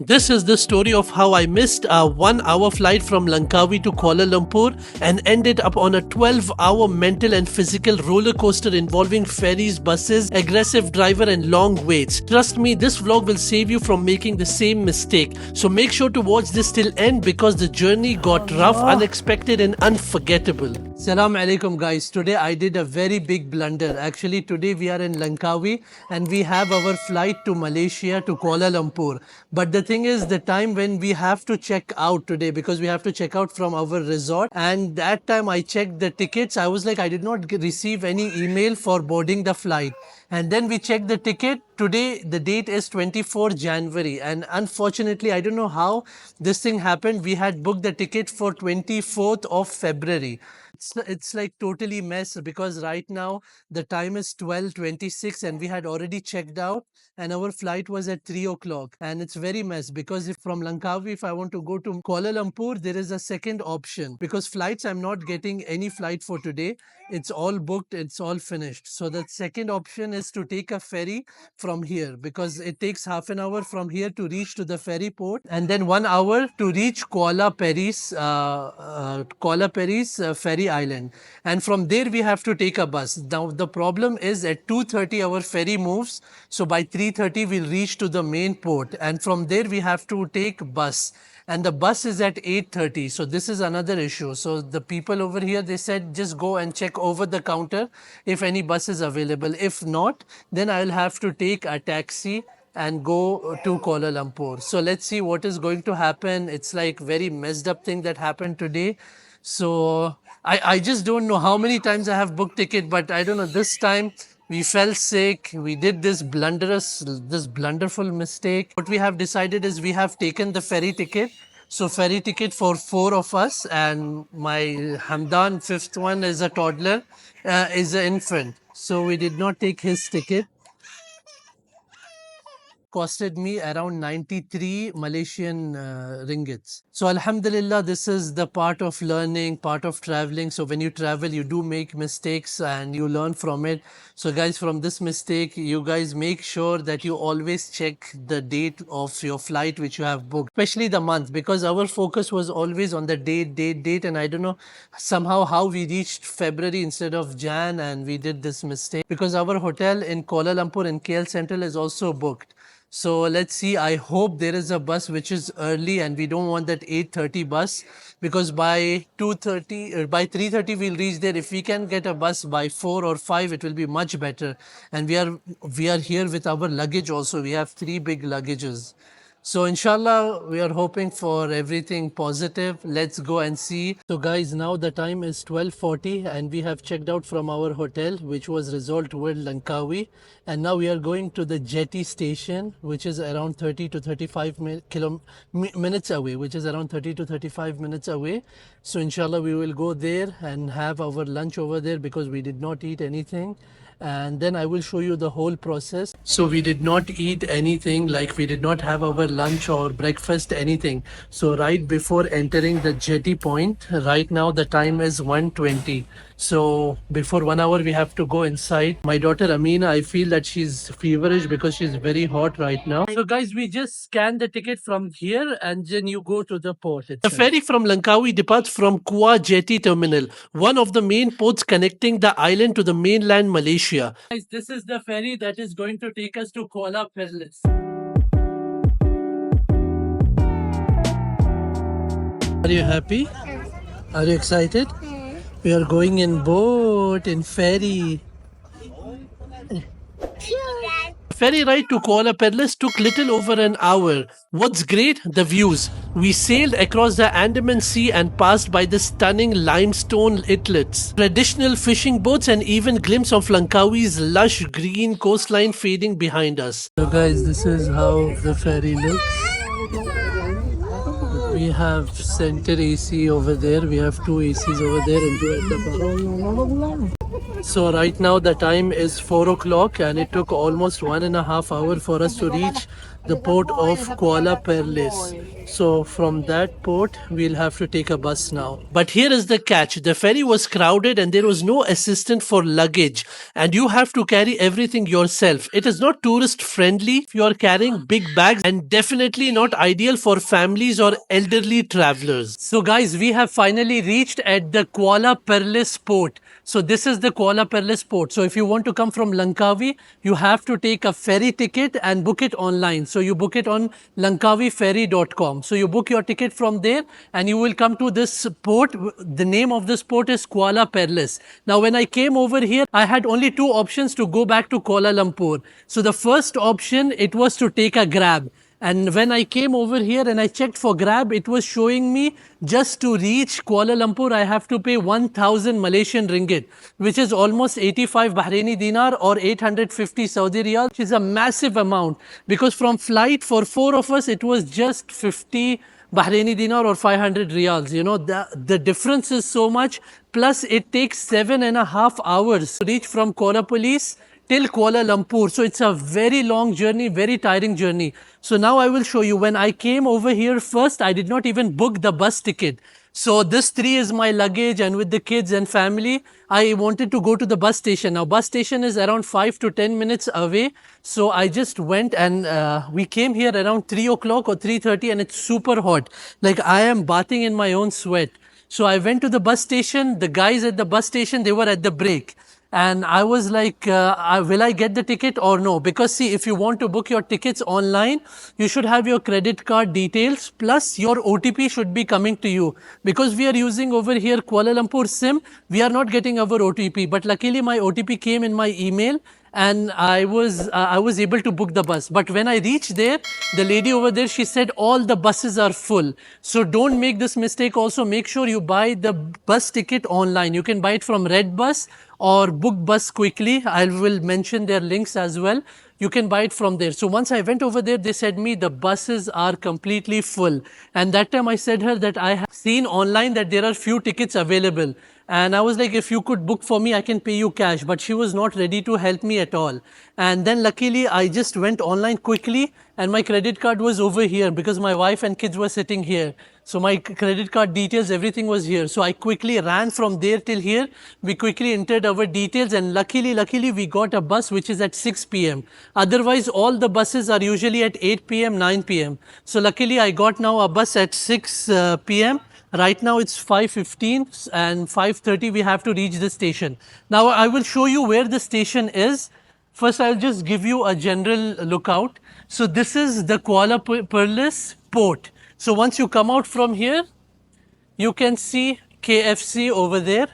This is the story of how I missed a 1 hour flight from Langkawi to Kuala Lumpur and ended up on a 12-hour mental and physical roller coaster involving ferries, buses, aggressive driver and long waits. Trust me, this vlog will save you from making the same mistake. So make sure to watch this till end because the journey got rough, unexpected and unforgettable. Salam alaikum guys. Today I did a very big blunder. Actually today we are in Langkawi and we have our flight to Malaysia to Kuala Lumpur. But the thing is the time when we have to check out today because we have to check out from our resort, and that time I checked the tickets. I was like, I did not receive any email for boarding the flight. And then we checked the ticket. Today the date is 24 January and unfortunately I don't know how this thing happened. We had booked the ticket for 24th of February. It's like totally mess because right now the time is 12:26 and we had already checked out and our flight was at 3 o'clock, and it's very mess because if from Langkawi if I want to go to Kuala Lumpur there is a second option because flights I'm not getting any flight for today. It's all booked, it's all finished. So the second option is to take a ferry from here because it takes half an hour from here to reach to the ferry port and then 1 hour to reach Kuala Perlis ferry island, and from there we have to take a bus. Now the problem is at 2:30 our ferry moves, so by 3:30 we'll reach to the main port and from there we have to take bus, and the bus is at 8:30. So this is another issue. So the people over here, they said just go and check over the counter if any bus is available. If not, then I'll have to take a taxi and go to Kuala Lumpur. So let's see what is going to happen. It's like very messed up thing that happened today. So I just don't know how many times I have booked ticket, but I don't know, this time we fell sick. We did this blunderful mistake. What we have decided is we have taken the ferry ticket. So ferry ticket for 4 of us, and my Hamdan, fifth one, is a toddler, is an infant. So we did not take his ticket. Costed me around 93 Malaysian ringgits. So Alhamdulillah, this is the part of learning, part of traveling. So when you travel, you do make mistakes and you learn from it. So guys, from this mistake, you guys make sure that you always check the date of your flight which you have booked, especially the month, because our focus was always on the date. And I don't know somehow how we reached February instead of Jan, and we did this mistake because our hotel in Kuala Lumpur in KL Central is also booked. So let's see. I hope there is a bus which is early, and we don't want that 8:30 bus because by 2:30 or by 3:30 we'll reach there. If we can get a bus by 4 or 5, it will be much better. And we are here with our luggage also. We have 3 big luggages. So inshallah, we are hoping for everything positive. Let's go and see. So guys, now the time is 12:40 and we have checked out from our hotel, which was Resort World Langkawi. And now we are going to the jetty station, which is around 30 to 35 minutes away, So inshallah, we will go there and have our lunch over there because we did not eat anything. And then I will show you the whole process. So we did not eat anything, like we did not have our lunch or breakfast, anything. So right before entering the jetty point, right now the time is 1:20. So before 1 hour we have to go inside. My daughter Amina, I feel that she's feverish because she's very hot right now. So guys, we just scan the ticket from here and then you go to the port itself. The ferry from Langkawi departs from Kuah Jetty Terminal, one of the main ports connecting the island to the mainland Malaysia. Guys, this is the ferry that is going to take us to Kuala Perlis. Are you happy? Are you excited? We are going in boat, in ferry. Ferry ride to Kuala Perlis took little over an hour. What's great? The views. We sailed across the Andaman Sea and passed by the stunning limestone islets, traditional fishing boats, and even glimpse of Langkawi's lush green coastline fading behind us. So guys, this is how the ferry looks. We have center AC over there. We have 2 ACs over there and 2 at the back. So right now the time is 4 o'clock and it took almost 1.5 hours for us to reach the port of Kuala Perlis. So from that port, we'll have to take a bus now. But here is the catch. The ferry was crowded and there was no assistant for luggage. And you have to carry everything yourself. It is not tourist friendly if you are carrying big bags and definitely not ideal for families or elderly travelers. So guys, we have finally reached at the Kuala Perlis port. So this is the Kuala Perlis port. So if you want to come from Langkawi, you have to take a ferry ticket and book it online. So you book it on langkawiferry.com. So you book your ticket from there and you will come to this port. The name of this port is Kuala Perlis. Now when I came over here, I had only two options to go back to Kuala Lumpur. So the first option, it was to take a grab. And when I came over here and I checked for Grab, it was showing me just to reach Kuala Lumpur, I have to pay 1000 Malaysian ringgit, which is almost 85 Bahraini dinar or 850 Saudi riyal, which is a massive amount. Because from flight for four of us, it was just 50 Bahraini dinar or 500 riyals. You know, the difference is so much. Plus, it takes 7.5 hours to reach from Kuala Perlis till Kuala Lumpur. So it's a very long journey, very tiring journey. So now I will show you. When I came over here first, I did not even book the bus ticket. So this 3 is my luggage, and with the kids and family, I wanted to go to the bus station. Now bus station is around 5 to 10 minutes away. So I just went and we came here around 3 o'clock or 3:30 and it's super hot. Like I am bathing in my own sweat. So I went to the bus station. The guys at the bus station, they were at the break. And I was like, will I get the ticket or no? Because see, if you want to book your tickets online, you should have your credit card details plus your OTP should be coming to you. Because we are using over here Kuala Lumpur SIM, we are not getting our OTP. But luckily my OTP came in my email and I was able to book the bus. But when I reached there, the lady over there, she said all the buses are full. So don't make this mistake. Also make sure you buy the bus ticket online. You can buy it from Redbus or Book Bus Quickly. I will mention their links as well. You can buy it from there. So once I went over there, they said me the buses are completely full. And that time I said her that I have seen online that there are few tickets available. And I was like, if you could book for me, I can pay you cash. But she was not ready to help me at all. And then luckily, I just went online quickly and my credit card was over here because my wife and kids were sitting here. So my credit card details, everything was here. So I quickly ran from there till here. We quickly entered our details and luckily we got a bus which is at 6 p.m. Otherwise, all the buses are usually at 8 p.m., 9 p.m. So luckily, I got now a bus at 6 p.m. Right now it's 5:15 and 5:30 we have to reach the station. Now I will show you where the station is. First I'll just give you a general lookout. So this is the Kuala Perlis port. So once you come out from here, you can see KFC over there.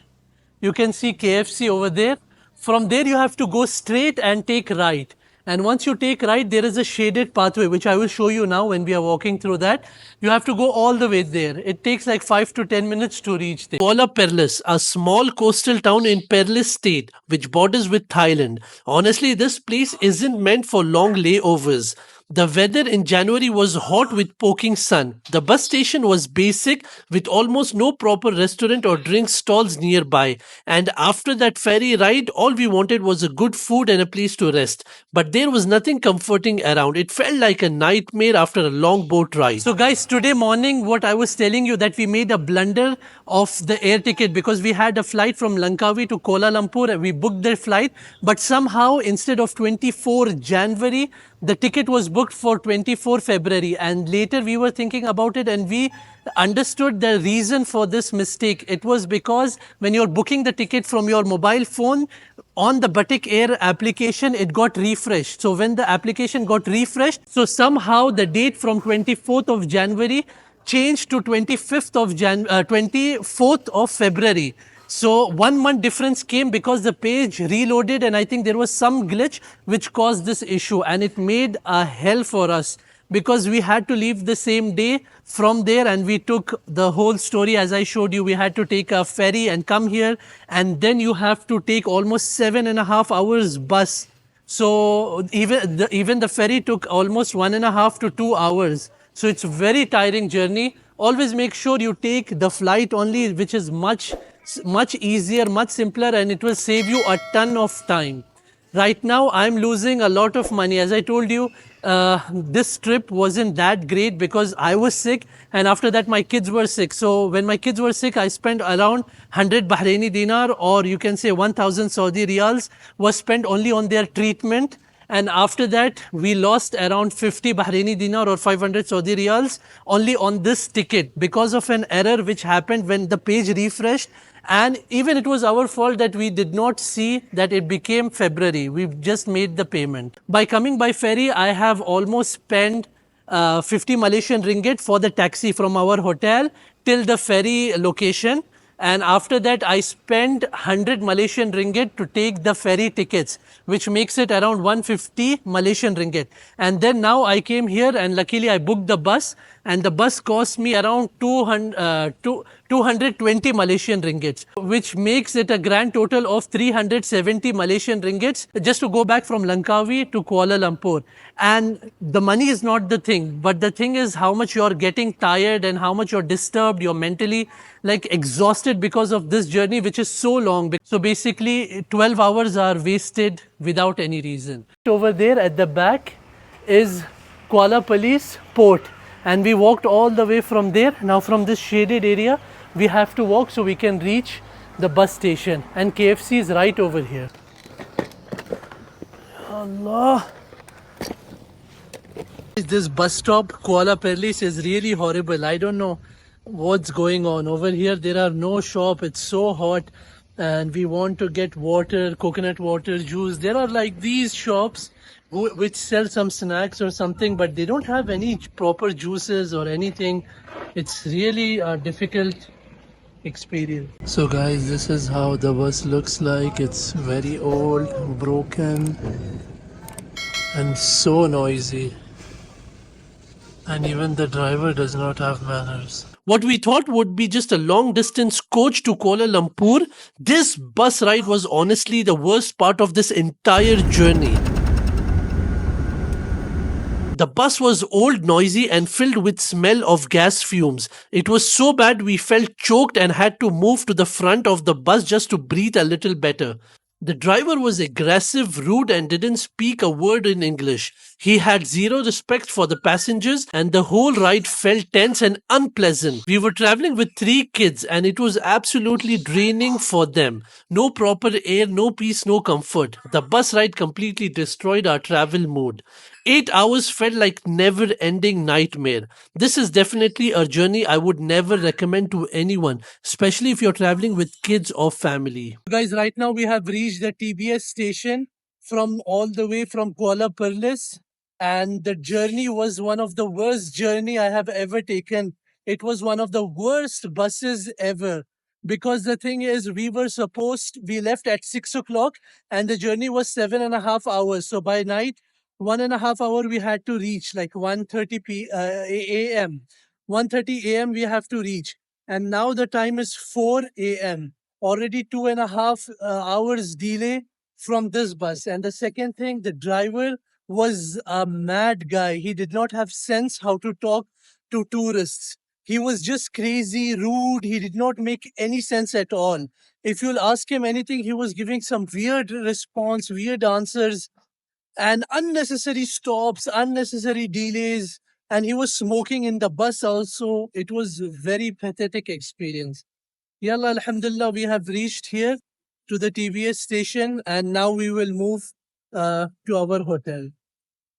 You can see KFC over there. From there you have to go straight and take right. And once you take right, there is a shaded pathway, which I will show you now when we are walking through that. You have to go all the way there. It takes like 5 to 10 minutes to reach there. Kuala Perlis, a small coastal town in Perlis state, which borders with Thailand. Honestly, this place isn't meant for long layovers. The weather in January was hot with poking sun. The bus station was basic with almost no proper restaurant or drink stalls nearby. And after that ferry ride, all we wanted was a good food and a place to rest. But there was nothing comforting around. It felt like a nightmare after a long boat ride. So guys, today morning, what I was telling you that we made a blunder of the air ticket because we had a flight from Langkawi to Kuala Lumpur. We booked the flight, but somehow instead of 24 January, the ticket was booked for 24 February, and later we were thinking about it and we understood the reason for this mistake. It was because when you're booking the ticket from your mobile phone, on the Batik Air application, it got refreshed. So when the application got refreshed, so somehow the date from 24th of January changed to 24th of February. So 1 month difference came because the page reloaded and I think there was some glitch which caused this issue, and it made a hell for us because we had to leave the same day from there, and we took the whole story as I showed you. We had to take a ferry and come here, and then you have to take almost 7.5 hours bus. So even the ferry took almost 1.5 to 2 hours. So it's a very tiring journey. Always make sure you take the flight only, which is much easier, much simpler, and it will save you a ton of time. Right now, I'm losing a lot of money. As I told you, this trip wasn't that great because I was sick, and after that, my kids were sick. So, when my kids were sick, I spent around 100 Bahraini dinar, or you can say 1000 Saudi riyals, was spent only on their treatment. And after that, we lost around 50 Bahraini dinar or 500 Saudi riyals only on this ticket because of an error which happened when the page refreshed. And even it was our fault that we did not see that it became February. We just made the payment. By coming by ferry, I have almost spent 50 Malaysian ringgit for the taxi from our hotel till the ferry location. And after that, I spent 100 Malaysian ringgit to take the ferry tickets, which makes it around 150 Malaysian ringgit. And then now I came here and luckily I booked the bus, and the bus cost me around 220 Malaysian ringgits, which makes it a grand total of 370 Malaysian ringgits just to go back from Langkawi to Kuala Lumpur. And the money is not the thing, but the thing is how much you're getting tired and how much you're disturbed, you're mentally like exhausted because of this journey, which is so long. So basically, 12 hours are wasted without any reason. Over there at the back is Kuala Perlis port, and we walked all the way from there. Now from this shaded area, we have to walk so we can reach the bus station, and KFC is right over here. Allah. This bus stop, Kuala Perlis, is really horrible. I don't know what's going on. Over here, there are no shop. It's so hot. And we want to get water, coconut water, juice. There are like these shops which sell some snacks or something, but they don't have any proper juices or anything. It's really a difficult experience. So guys, this is how the bus looks like. It's very old, broken, and so noisy. And even the driver does not have manners. What we thought would be just a long distance coach to Kuala Lumpur, this bus ride was honestly the worst part of this entire journey. The bus was old, noisy, and filled with smell of gas fumes. It was so bad we felt choked and had to move to the front of the bus just to breathe a little better. The driver was aggressive, rude, and didn't speak a word in English. He had zero respect for the passengers, and the whole ride felt tense and unpleasant. We were traveling with 3 kids, and it was absolutely draining for them. No proper air, no peace, no comfort. The bus ride completely destroyed our travel mood. 8 hours felt like never-ending nightmare. This is definitely a journey I would never recommend to anyone, especially if you're traveling with kids or family. Guys, right now we have reached the TBS station from all the way from Kuala Perlis, and the journey was one of the worst journey I have ever taken. It was one of the worst buses ever. Because the thing is, we left at 6 o'clock and the journey was 7.5 hours. So by night, 1.5 hour we had to reach like 1:30 a.m. 1:30 a.m. we have to reach, and now the time is 4 a.m. Already 2.5 hours delay from this bus. And the second thing, the driver was a mad guy. He did not have sense how to talk to tourists. He was just crazy, rude. He did not make any sense at all. If you'll ask him anything, he was giving some weird response, weird answers, and unnecessary stops, unnecessary delays, and he was smoking in the bus also. It was a very pathetic experience. Yalla, alhamdulillah, we have reached here to the TBS station, and now we will move to our hotel.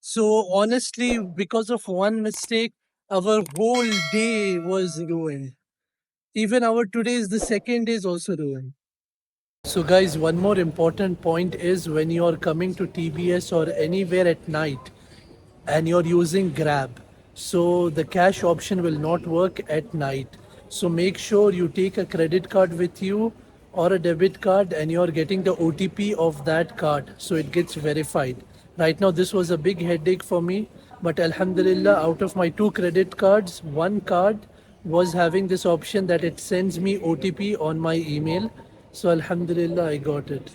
So honestly, because of one mistake, our whole day was ruined. Even our today is the second day is also ruined. So guys, one more important point is when you are coming to TBS or anywhere at night and you're using Grab, so the cash option will not work at night. So make sure you take a credit card with you or a debit card, and you're getting the OTP of that card so it gets verified. Right now this was a big headache for me, but alhamdulillah, out of my 2 credit cards, one card was having this option that it sends me OTP on my email. So alhamdulillah, I got it.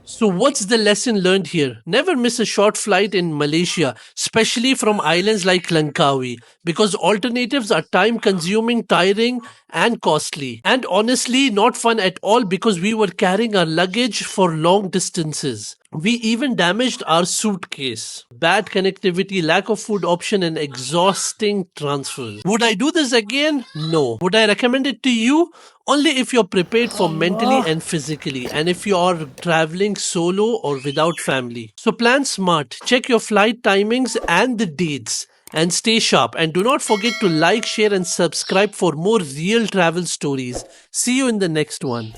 So what's the lesson learned here? Never miss a short flight in Malaysia, especially from islands like Langkawi, because alternatives are time consuming, tiring, and costly. And honestly, not fun at all because we were carrying our luggage for long distances. We even damaged our suitcase. Bad connectivity, lack of food option, and exhausting transfers. Would I do this again? No. Would I recommend it to you? Only if you're prepared for mentally and physically, and if you're traveling solo or without family. So plan smart. Check your flight timings and the dates. And stay sharp. And do not forget to like, share, and subscribe for more real travel stories. See you in the next one.